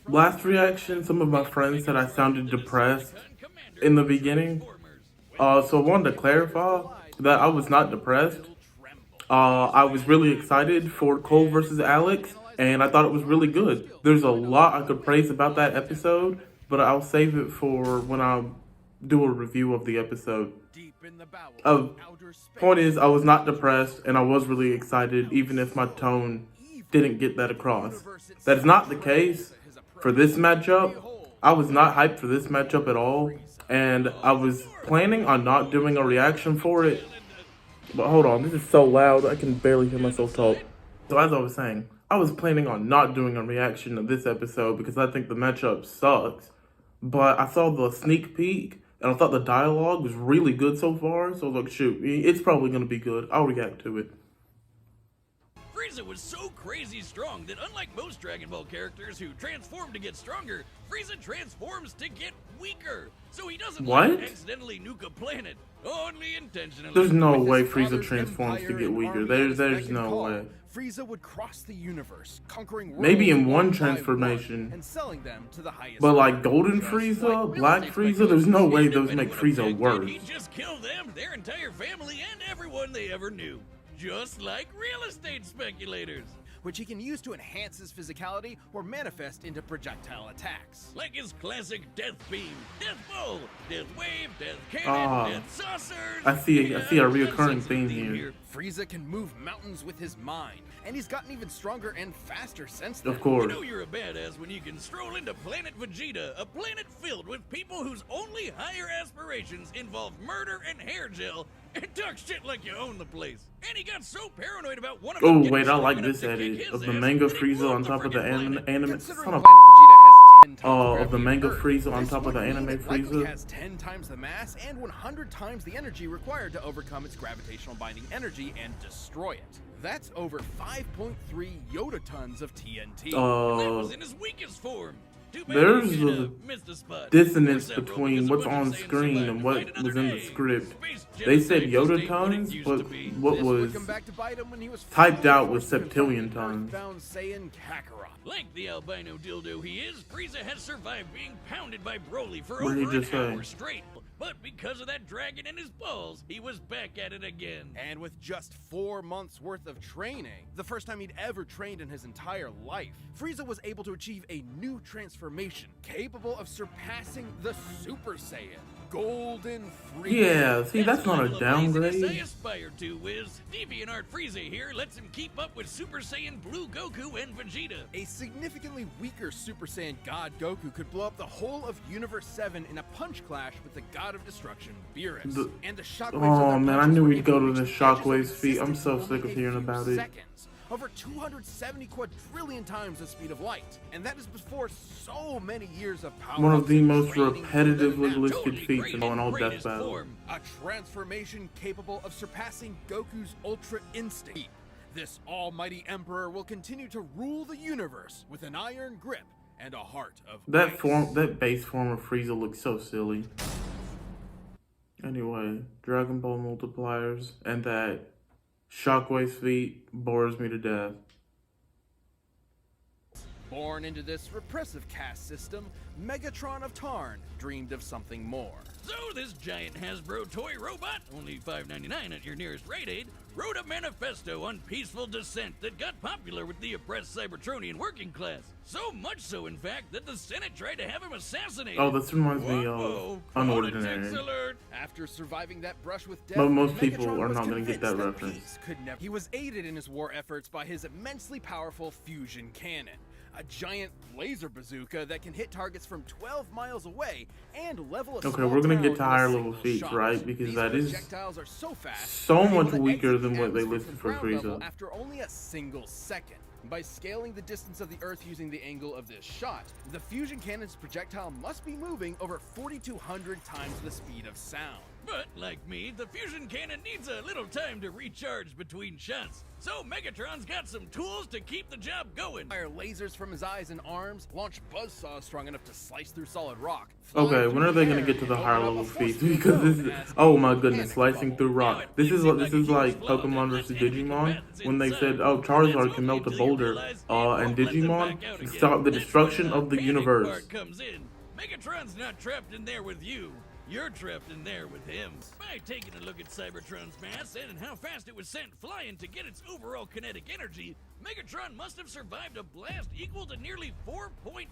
Last reaction, some of my friends said I sounded depressed in the beginning. So I wanted to clarify that I was not depressed. I was really excited for Cole versus Alex, and I thought it was really good. There's a lot I could praise about that episode, but I'll save it for when I do a review of the episode. Point is, I was not depressed, and I was really excited, even if my tone didn't get that across. That is not the case for this matchup. I was not hyped for this matchup at all, and I was planning on not doing a reaction for it. But hold on, this is so loud, I can barely hear myself talk. So as I was saying, I was planning on not doing a reaction to this episode because I think the matchup sucks. But I saw the sneak peek, and I thought the dialogue was really good so far, so I was like, shoot, it's probably going to be good. I'll react to it. Freiza was so crazy strong that unlike most Dragon Ball characters who transform to get stronger, Freiza transforms to get weaker. So he doesn't accidentally nuke a planet, only intentionally. There's no way Freiza transforms to get weaker. There's no way. Frieza would cross the universe, conquering worlds maybe in one transformation, and selling them to the highest. But like Golden Frieza, Black Frieza, there's no way those make Frieza worse. He'd just kill them, their entire family, and everyone they ever knew. Just like real estate speculators. Which he can use to enhance his physicality or manifest into projectile attacks. Like his classic Death Beam, Death Ball, Death Wave, Death Cannon, Death Saucers. I see a reoccurring theme here. Frieza can move mountains with his mind, and he's gotten even stronger and faster since then. Of course. You know you're a badass when you can stroll into Planet Vegeta, a planet filled with people whose only higher aspirations involve murder and hair gel, and talk shit like you own the place. And he got so paranoid about one of them. Oh wait, I like this edit of the manga Frieza on top of the anime. Son of of the manga Frieza on top of the anime Frieza. It has 10 times the mass and 100 times the energy required to overcome its gravitational binding energy and destroy it. That's over 5.3 Yoda tons of TNT. And that was in his weakest form. There's a dissonance between what's on screen and what was in the script. They said Yoda tons, but what was typed out was septillion tons. Like the albino dildo he is, Frieza has survived being pounded by Broly for over an hour straight. But because of that dragon in his balls, he was back at it again. And with just 4 months worth of training, the first time he'd ever trained in his entire life, Frieza was able to achieve a new transformation capable of surpassing the Super Saiyan. Golden Frieza. Yeah, see, that's not a downgrade. I aspire to, Wiz. DeviantArt Frieza here lets him keep up with Super Saiyan Blue Goku and Vegeta. A significantly weaker Super Saiyan God Goku could blow up the whole of Universe 7 in a punch clash with the God of Destruction, Beerus. And the shockwaves oh man, I knew we'd go to the Shockwave's feet. I'm so sick of hearing about it. Over 270 quadrillion times the speed of light. And that is before so many years of power. One of the most repetitively listed feats in all Death Battle. A transformation capable of surpassing Goku's Ultra Instinct. This almighty emperor will continue to rule the universe with an iron grip and a heart of that base form of Frieza looks so silly. Anyway, Dragon Ball multipliers and that Shockwave's feet bores me to death. Born into this repressive caste system, Megatron of Tarn dreamed of something more. So this giant Hasbro toy robot, only $5.99 at your nearest Rite Aid, wrote a manifesto on peaceful dissent that got popular with the oppressed Cybertronian working class. So much so, in fact, that the Senate tried to have him assassinated. Oh, this reminds me of Unordinary. After surviving that brush with death, but most people are not going to get that reference. He was aided in his war efforts by his immensely powerful fusion cannon. A giant laser bazooka that can hit targets from 12 miles away and level a okay, we're gonna get to higher level feats, right? Because that is so much weaker than what they listed for Frieza. After only a single second. By scaling the distance of the Earth using the angle of this shot, the fusion cannon's projectile must be moving over 4,200 times the speed of sound. But, like me, the fusion cannon needs a little time to recharge between shots. So Megatron's got some tools to keep the job going. Fire lasers from his eyes and arms, launch buzzsaws strong enough to slice through solid rock. fly Okay, when through are they the gonna air, get to the and higher open up level a force feats? field Because this and is, ask oh for my a goodness, panic slicing bubble. through rock. This is like Pokemon versus Digimon when they said, oh, Charizard can melt a boulder, and Digimon can stop the destruction of the universe. Megatron's not trapped in there with you. You're trapped in there with him. By taking a look at Cybertron's mass and how fast it was sent flying to get its overall kinetic energy, Megatron must have survived a blast equal to nearly 4.5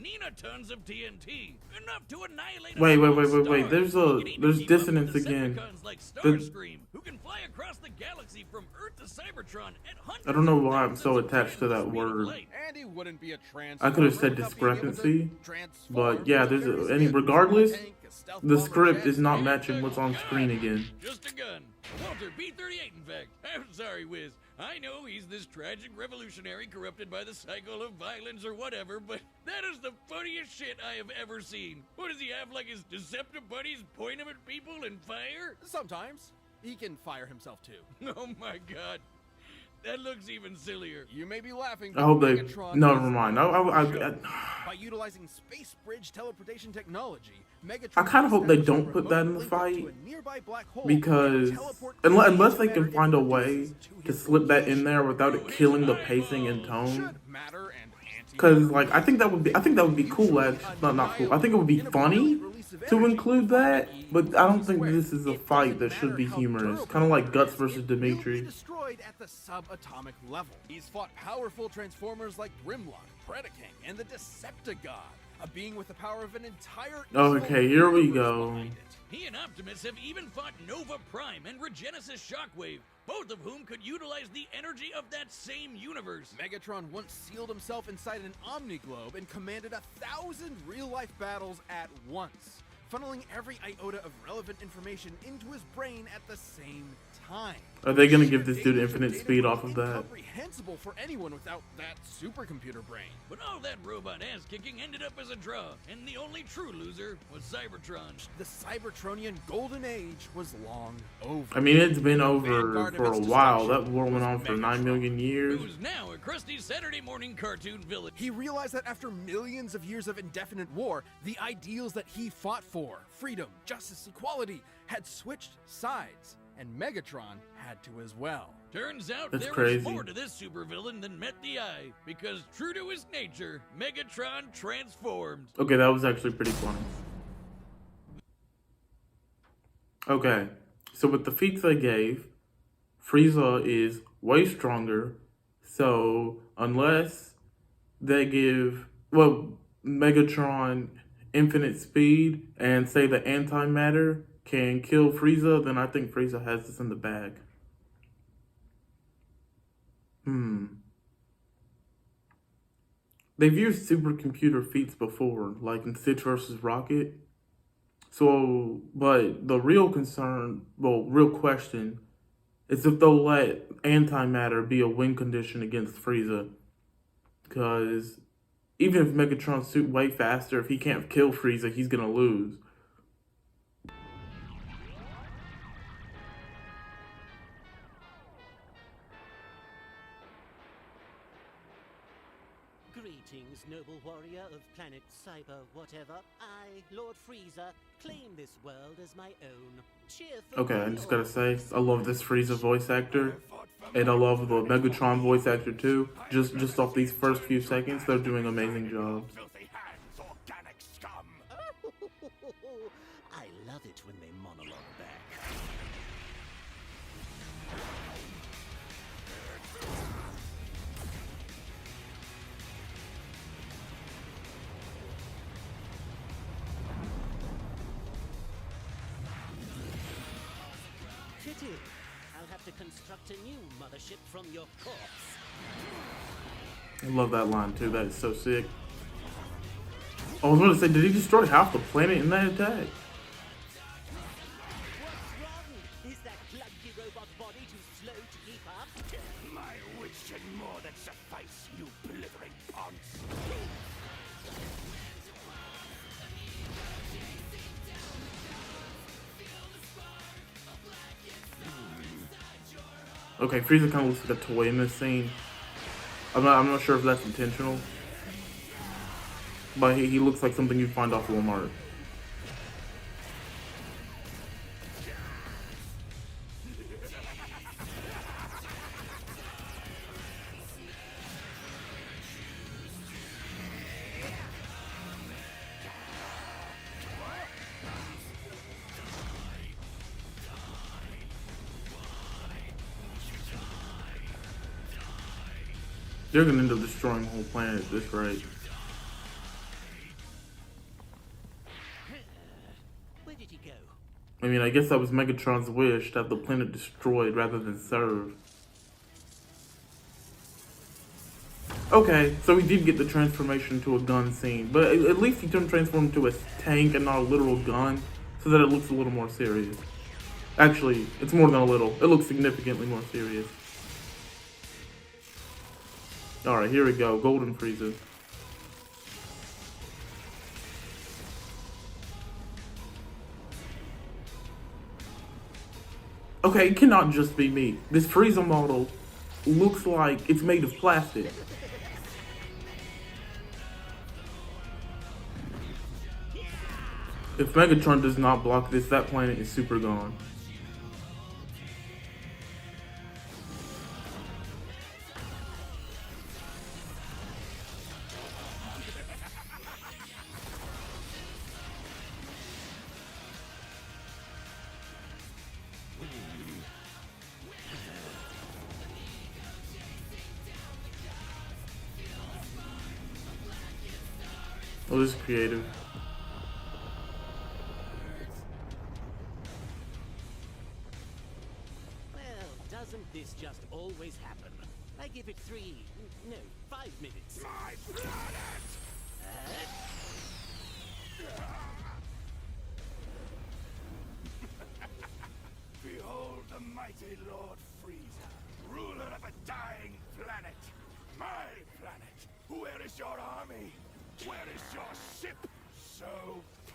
ninotons of TNT. Enough to annihilate Wait. There's dissonance again. Like Starscream, who can fly across the galaxy from Earth to Cybertron at hundreds I don't know why I'm of so thousands of attached to times the that speed of word. light. And he wouldn't be a I could have said transformer without being able to discrepancy, transform but yeah, into there's various any vehicles, regardless. a tank, a stealth The bomber, script jet is not ski. matching what's on screen again. Just a gun. Walter B-38, in fact. I'm sorry, Wiz. I know he's this tragic revolutionary corrupted by the cycle of violence or whatever, but that is the funniest shit I have ever seen. What does he have, like his Deceptive buddies point him at people and fire? Sometimes he can fire himself too. Oh my god. That looks even sillier. You may be laughing. I hope but they. Megatron No, is never mind. by utilizing space bridge teleportation technology, Megatron I kind of hope they established don't a put that in remote the link up fight, to a nearby black hole because and teleport unless they matter can find a it way produces to slip that in there without it killing the pacing and tone. should matter and Because like I think that would be cool. Not cool. I think it would be funny to include that, but I don't think this is a fight that should be humorous. Kind of like Guts versus Dimitri. Destroyed at the subatomic level. He's fought powerful transformers like Grimlock, Predaking, and the Decepticon, a being with the power of an entire. Okay, here we go. He and Optimus have even fought Nova Prime and Regenesis Shockwave, both of whom could utilize the energy of that same universe. Megatron once sealed himself inside an Omniglobe and commanded 1,000 real-life battles at once, funneling every iota of relevant information into his brain at the same time. Are they gonna give this dude infinite speed off of that? Incomprehensible for anyone without that supercomputer brain. But all that robot ass-kicking ended up as a draw, and the only true loser was Cybertron. The Cybertronian golden age was long over. I mean, it's been over for a while. That war went on for 9 million years. Who's now a crusty Saturday morning cartoon villain. He realized that after millions of years of indefinite war, the ideals that he fought for, freedom, justice, equality, had switched sides. And Megatron had to as well. Turns out That's there crazy. was more to this supervillain than met the eye, because true to his nature, Megatron transformed. Okay, that was actually pretty funny. Okay, so with the feats they gave, Freiza is way stronger. So unless they give, Megatron infinite speed and say the antimatter can kill Freiza, then I think Freiza has this in the bag. They've used supercomputer feats before, like in Stitch vs. Rocket. So, but the real real question is if they'll let antimatter be a win condition against Freiza. Because even if Megatron's suit way faster, if he can't kill Freiza, he's gonna lose. Greetings, noble warrior of planet Cyber whatever. I, Lord Freiza, claim this world as my own. Cheerful. Okay, I just gotta say, I love this Freiza voice actor. And I love the Megatron voice actor too. Just off these first few seconds, they're doing amazing jobs. I love it when they monologue back. Pity. I'll have to construct a new mothership from your corpse. I love that line too, that is so sick. I was gonna say, did he destroy half the planet in that attack? What's wrong? Is that clunky robot body too slow to keep up? My wish and more than suffice, you blithering ponce. Okay, Frieza kind of looks like a toy in this scene. I'm not sure if that's intentional. But he looks like something you'd find off Walmart. They're gonna end up destroying the whole planet at this rate. Where did he go? I mean, I guess that was Megatron's wish to have the planet destroyed rather than served. Okay, so he did get the transformation to a gun scene, but at least he turned transformed into a tank and not a literal gun, so that it looks a little more serious. Actually, it's more than a little. It looks significantly more serious. Alright, here we go. Golden Frieza. Okay, it cannot just be me. This Frieza model looks like it's made of plastic. If Megatron does not block this, that planet is super gone. Oh, this is creative. Well, doesn't this just always happen? I give it 5 minutes. My planet! Behold the mighty Lord Frieza, ruler of a dying planet. My planet. Where is your army? Where is your ship? So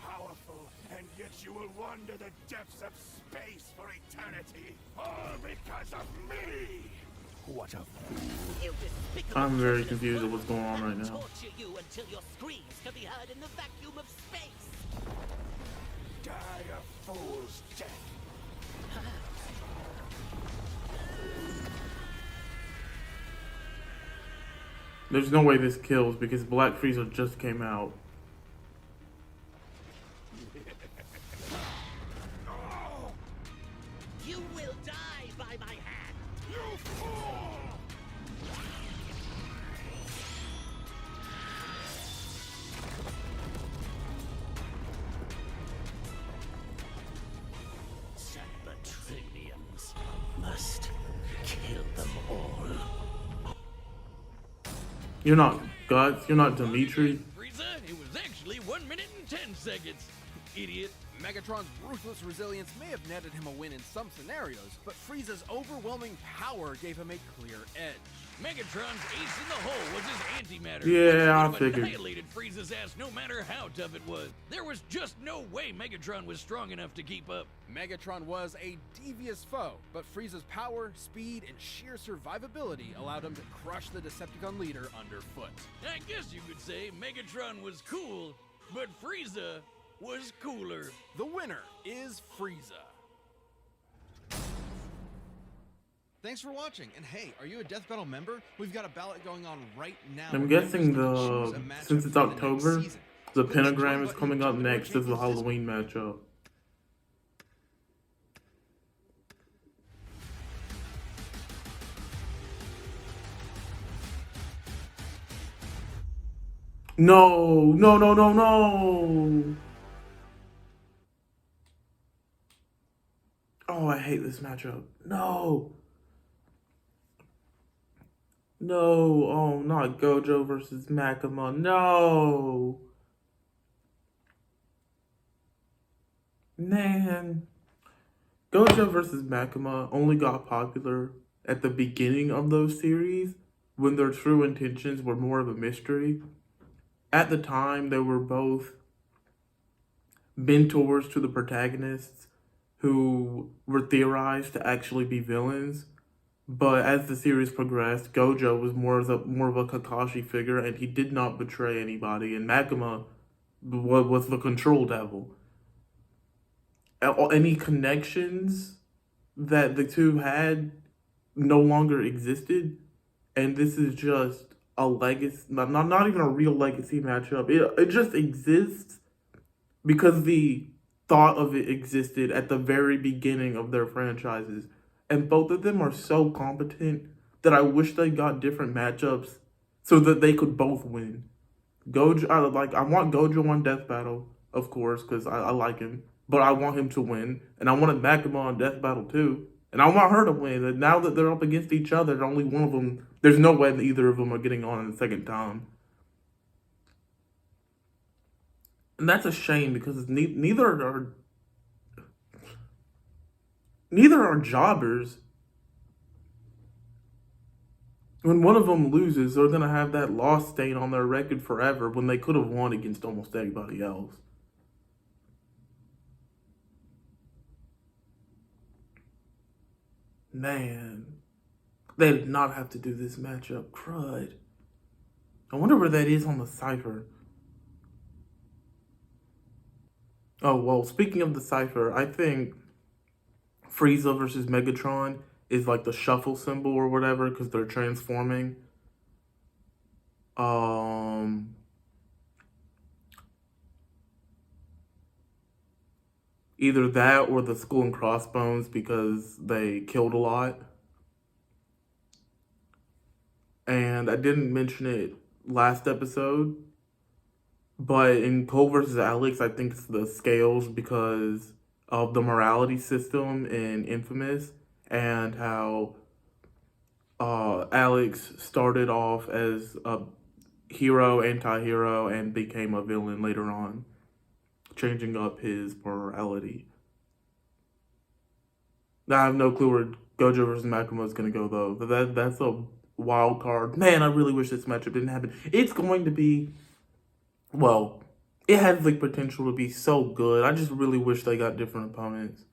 powerful, and yet you will wander the depths of space for eternity. All because of me! What a You despicable I'm very children of confused at Earth. what's going on right I'll now. torture you until your screams can be heard in the vacuum of space. die a fool's death. There's no way this kills because Black Frieza just came out. You will die by my hand. You fool! Cybertronians. Must kill them all. You're not Guts, you're not Dimitri. Frieza, it was actually 1 minute and 10 seconds. Idiot. Megatron's ruthless resilience may have netted him a win in some scenarios, but Frieza's overwhelming power gave him a clear edge. Megatron's ace in the hole was his antimatter. Yeah, I It would have figured. annihilated Frieza's ass no matter how tough it was. There was just no way Megatron was strong enough to keep up. Megatron was a devious foe, but Frieza's power, speed, and sheer survivability allowed him to crush the Decepticon leader underfoot. I guess you could say Megatron was cool, but Frieza was cooler. The winner is Frieza. Thanks for watching, and hey, are you a Death Battle member? We've got a ballot going on right now. I'm where guessing members can choose a matchup since it's for the next October, season. the Click that join pentagram is button coming and up join the World next as the Champions Halloween matchup. No, no, no, no, no. Oh, I hate this matchup. No. No. Oh, not Gojo versus Makima. No. Man. Gojo versus Makima only got popular at the beginning of those series when their true intentions were more of a mystery. At the time, they were both mentors to the protagonists who were theorized to actually be villains. But as the series progressed, Gojo was more of a Kakashi figure, and he did not betray anybody. And Makima was the control devil. Any connections that the two had no longer existed, and this is just a legacy, not even a real legacy matchup. It just exists because the thought of it existed at the very beginning of their franchises. And both of them are so competent that I wish they got different matchups so that they could both win. Gojo, I want Gojo on Death Battle, of course, because I like him. But I want him to win. And I wanted Makima on Death Battle too. And I want her to win. And now that they're up against each other, only one of them, there's no way that either of them are getting on a second time. And that's a shame because neither are jobbers. When one of them loses, they're going to have that loss stain on their record forever when they could have won against almost anybody else. Man, they did not have to do this matchup. Crud. I wonder where that is on the cipher. Oh, well, speaking of the cipher, I think Freiza versus Megatron is like the shuffle symbol or whatever because they're transforming. Either that or the skull and crossbones because they killed a lot. And I didn't mention it last episode, but in Cole versus Alex, I think it's the scales because of the morality system in Infamous and how Alex started off as a hero, anti-hero, and became a villain later on, changing up his morality. Now, I have no clue where Gojo versus Makima is going to go, though. That's a wild card. Man, I really wish this matchup didn't happen. It's going to be, well, it has the potential to be so good. I just really wish they got different opponents.